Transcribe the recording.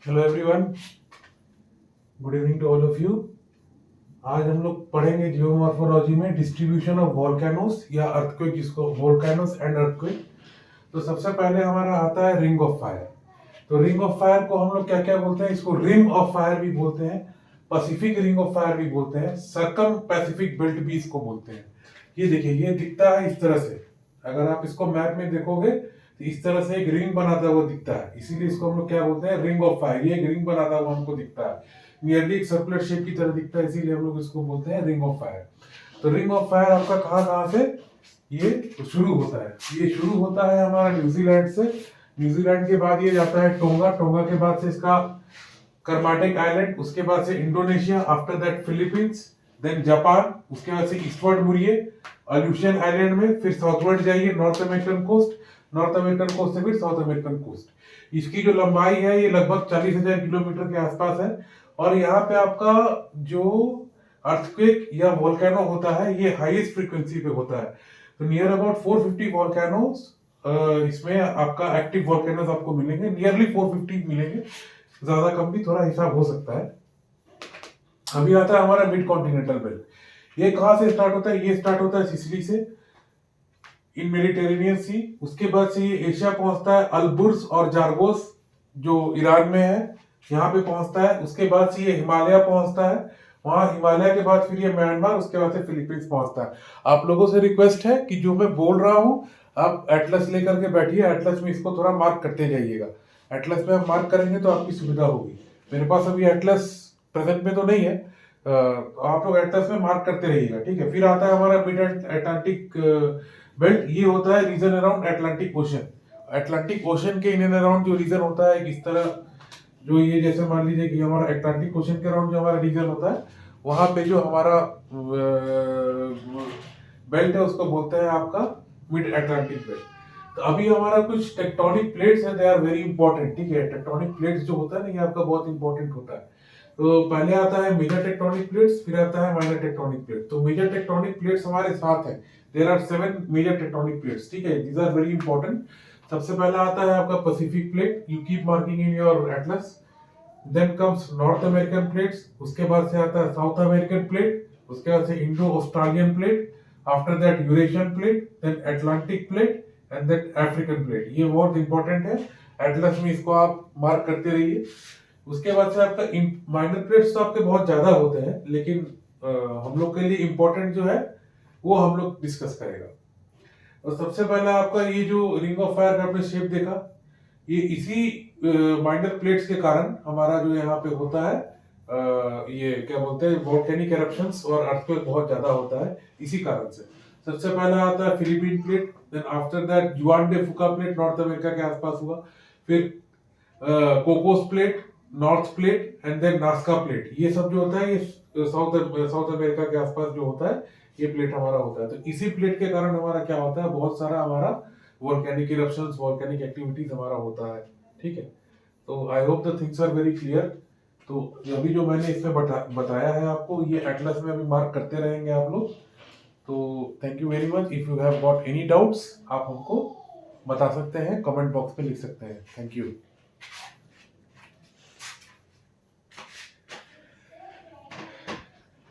Hello everyone, good evening to all of you. आज हम लोग पढ़ेंगे जियोमॉर्फोलॉजी में डिस्ट्रीब्यूशन ऑफ वोल्केनोस या अर्थक्वेक, जिसको वोल्केनोस एंड अर्थक्वेक। तो सबसे पहले हमारा आता है रिंग ऑफ फायर। तो रिंग ऑफ फायर को हम लोग क्या क्या बोलते हैं? इसको रिंग ऑफ फायर भी बोलते हैं, पैसिफिक रिंग ऑफ फायर भी बोलते हैं, सर्कम पैसिफिक बेल्ट भी इसको बोलते हैं। ये देखिए, ये दिखता है इस तरह से। अगर आप इसको मैप में देखोगे तो इस तरह से एक रिंग बनाता हुआ दिखता है, इसीलिए इसको हम लोग क्या बोलते हैं? Ring of fire. ये एक रिंग बनाता हुआ हमको दिखता है, नियरली एक सर्कुलर शेप की तरह दिखता है, इसीलिए हम लोग इसको बोलते हैं रिंग ऑफ फायर। तो रिंग ऑफ फायर आपका कहाँ से ये शुरू होता है? ये शुरू होता है हमारा न्यूजीलैंड से। न्यूजीलैंड के बाद ये जाता है टोंगा, टोंगा के बाद से इसका कर्माटिक आइलैंड, उसके बाद से Indonesia, after that Philippines, then Japan, उसके बाद से ईस्टवर्ड मुड़िए अल्यूशियन आइलैंड में, फिर साउथवर्ड जाइए North American coast, North American coast से फिर साउथ अमेरिकन कोस्ट। इसकी जो लंबाई है ये लगभग 40,000 किलोमीटर के आसपास है। और यहाँ पे आपका जो अर्थक्वेक या वोल्केनो होता है ये हाईएस्ट फ्रीक्वेंसी पे होता है। तो नियर अबाउट 450 वोल्केनोस इसमें आपका एक्टिव वोल्केनोस आपको मिलेंगे, नियरली 450 मिलेंगे, ज्यादा कम भी थोड़ा हिसाब हो सकता है। अभी आता है हमारा मिड कॉन्टिनेंटल बेल्ट। ये कहां से स्टार्ट होता है? ये स्टार्ट होता है सिसिली से इन मेडिटेरेनियन सी, उसके बाद से ये एशिया पहुंचता है, अल्बुर्स और जारगोस जो ईरान में है यहाँ पे पहुंचता है। उसके बाद से ये हिमालय पहुंचता है, वहां हिमालय के बाद फिर ये म्यांमार, उसके बाद से फिलीपींस पहुंचता है। आप लोगों से रिक्वेस्ट है कि जो मैं बोल रहा हूँ आप एटलस लेकर के बैठिए, एटलस में इसको थोड़ा मार्क करते जाइएगा। एटलस में आप मार्क करेंगे तो आपकी सुविधा होगी। मेरे पास अभी एटलस प्रेजेंट में तो नहीं है, आप लोग एटलस में मार्क करते रहिएगा, ठीक है। फिर आता है हमारा मिड अटलांटिक बेल्ट। ये होता है region around Atlantic ocean. Atlantic ocean के इन एंड अराउंड जो रीजन होता है, किस तरह जो ये जैसे मान लीजिए कि हमारा अटलांटिक ओशन के अराउंड जो हमारा रीजन होता है, वहां पे जो हमारा बेल्ट है उसको बोलते हैं आपका मिड अटलांटिक बेल्ट। तो अभी हमारा कुछ टेक्टोनिक प्लेट्स है, दे आर वेरी इंपॉर्टेंट, ठीक है। टेक्टोनिक प्लेट्स जो होता है ना, ये आपका बहुत इंपॉर्टेंट होता है। तो पहले आता है मेजर टेक्टोनिक प्लेट्स, फिर आता है माइनर टेक्टोनिक प्लेट। तो मेजर टेक्टोनिक प्लेट्स हमारे साथ है, there are 7 major tectonic plates, ठीक है। These are very important. सबसे पहला आता है आपका Pacific plate, you keep marking in your atlas. Then comes North American plates, उसके बाद से आता है साउथ अमेरिकन प्लेट, उसके बाद से Indo Australian plate, after that Eurasian plate, then Atlantic plate and then African plate. ये बहुत इंपॉर्टेंट है, एटलस में इसको आप मार्क करते रहिए। उसके बाद से आपका माइनर प्लेट्स तो आपके बहुत ज्यादा होते हैं, लेकिन हम लोग के लिए इंपॉर्टेंट जो है वो हम लोग डिस्कस करेगा। और सबसे पहला आपका ये जो रिंग ऑफ फायर का आपने शेप देखा, ये इसी माइनर प्लेट्स के कारण हमारा जो यहाँ पे होता है ये क्या बोलते हैं, वोल्केनिक एरप्शंस और अर्थक्वेक बहुत ज्यादा होता है इसी कारण से। सबसे पहला आता है Philippine plate, then after that Juan de Fuca plate North America के आसपास हुआ, फिर Cocos plate, north plate and then Nazca plate. ये सब जो होता है ये साउथ अमेरिका के आसपास जो होता है ये प्लेट हमारा होता है। तो इसी प्लेट के कारण हमारा क्या होता है, बहुत सारा हमारा वोल्केनिक इरप्शंस, वोल्केनिक एक्टिविटीज हमारा होता है, ठीक है। तो I hope the things are very clear. तो अभी जो मैंने इसमें बताया है आपको, ये एटलस में अभी मार्क करते रहेंगे आप लोग। तो thank you very much. If you have got any doubts आप हमको बता सकते हैं, कमेंट बॉक्स में लिख सकते हैं। Thank you.